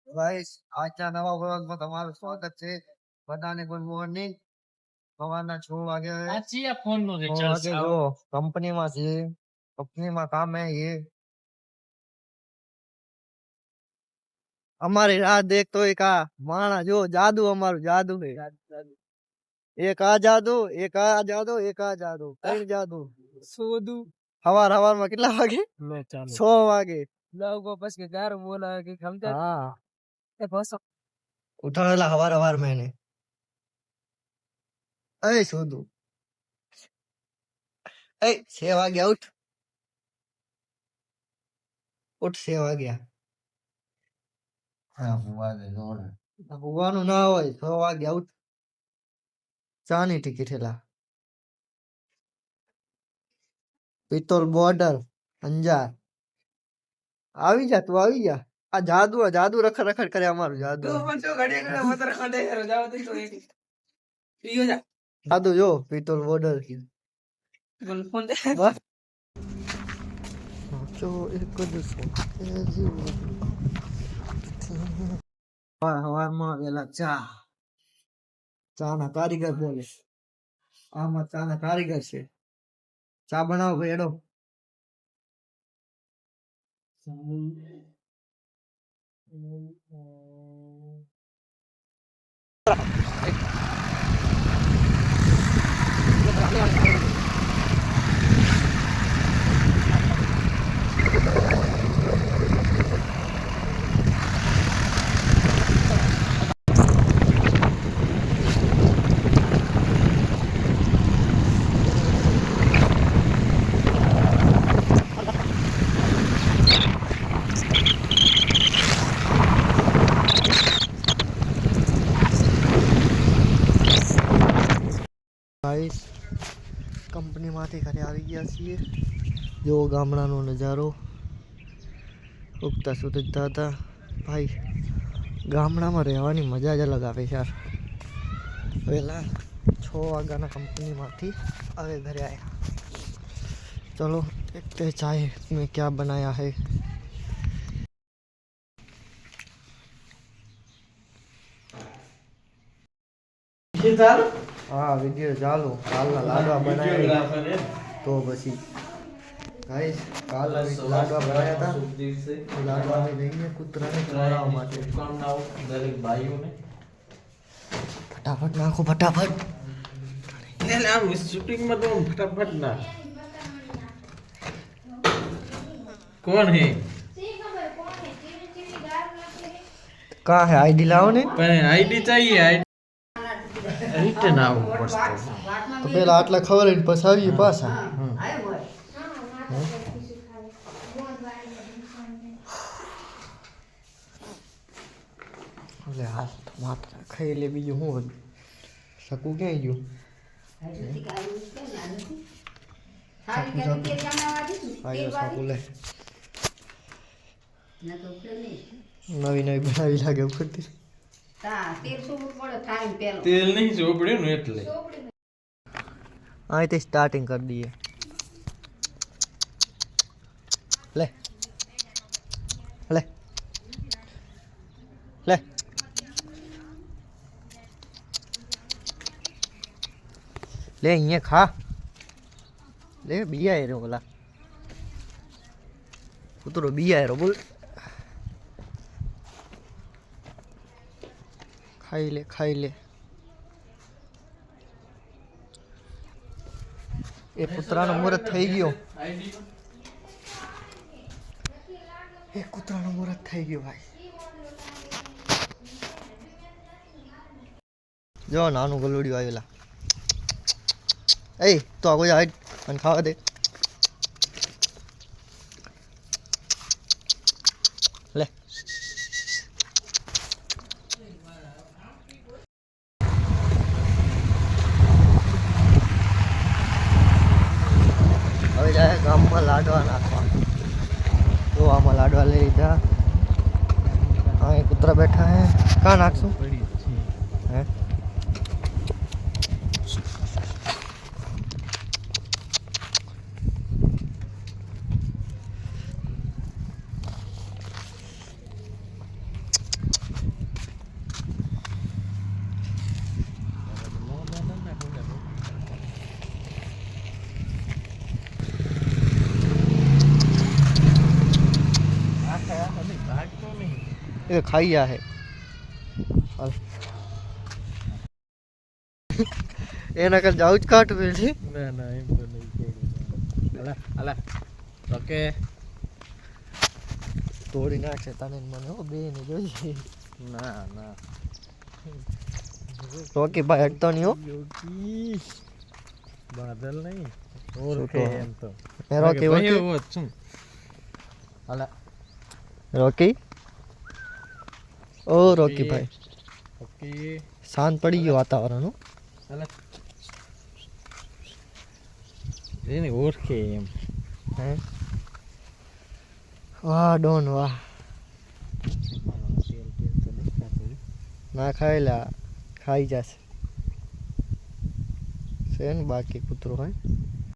Guys આજના નવા વ્લોગમાં તમારું સ્વાગત છે. બધાને ગુડ મોર્નિંગ. સવારના 6 વાગે જો કંપનીમાં છે. કંપનીમાં કામે એ અમારી રાહ દેખતો એક આ માણા જો જાદુ અમારું જાદુ છે. એક આ જાદુ એક આ જાદુ એક આ જાદુ કઈ જાદુ સોદુ હવારમાં કેટલા વાગે 6 વાગે લોકો પછી ગાર બોલા કે સમજા હા એ બસ ઉઠાડેલા હવાર મેને એ સોદુ એ 6 વાગ્યા ઉઠ 6 વાગ્યા હા હોવાનું ના હોય 6 વાગ્યા ઉઠ ચાની ટિકિટ હેલા પિત્તોલ બોર્ડર અંજાર આવી જા તું આવી જા આ જાદુ રખડ કરે અમારું જાદુ જાદુ જો પિત્તોલ બોર્ડર જો એક જ હવારમાં વેલા ચા ના કારીગર બોલે આમાં ચા ના કારીગર છે ચા બનાવો ભેડો ગાઈસ કંપનીમાંથી ઘરે આવી ગયા છીએ જો ગામડાનો નજારો ઉગતા સૂરજ દાદા ભાઈ ગામડામાં રહેવાની મજા જ અલગ આવે છે યાર વહેલા 6 વાગ્યાના કંપનીમાંથી હવે ઘરે આવ્યા चलो देखते हैं चाय में क्या बनाया है हाँ वीडियो चालू कालना लाडवा बनाया तो बसी गाइस काल लाडवा बनाया था लाडवा में नहीं कुतरा ने खवડાવવા માટે દરેક ભાઈઓને ફટાફટ નાખો ફટાફટ ને આમ શૂટિંગ માં તો ફટાફટ ના कौन है कहाँ है आईडी लाओ ने आईडी चाहिए रिटर्न आओ तो पहला आटला खबर है पसावी पासा ले हाल टमाटर खाई ले बीजू हूं सकू क्या गयो आयो सकू ले નવી બનાવી લાગે ઉપરથી તેલ નહીં ચોપડ્યું ને એટલે અહીંથી સ્ટાર્ટિંગ કરી દઈએ લે લે લે લે અહીંયા ખા લે બીયા એરો બોલા કૂતરો બીયા એરો બોલ ખાઈ લે એ કૂતરાનો મુહૂર્ત થઈ ગયો ભાઈ જો નાનું ગલુડિયું આવેલા એ તો આ કોઈ હાઈટ અને ખાવા દે લે હવે જાય ગામમાં લાડવા નાખવા તો આમાં લાડવા લઈ લીધા હા કૂતરા બેઠા હે કાં નાખશું હે એ ખાઈ જા હે હાલ એના કર જાઉં જ કાટ પેલી ના ના એમ તો નહીં છોડું અલા અલા ઓકે તોડી નાખશે તને ને મને હો બે ને જોઈએ ના ના રોકી ભાઈ હટતો નહીં હો યોગી બાદલ નહીં ઓળખે છૂટો. એમ તો એ રોકી ભાઈ રોકી એવો જ છું અલા રોકી ઓ રોકી ભાઈ ઓકે શાંત પડી ગયું વાતાવરણ હો અલા એને ઓળખે એમ હે વાહ ડોન વાહ તેલ તેલ તો નહીં ખાતું ના ખાયેલા ખાઈ જશે છે ને બાકી કૂતરો હોય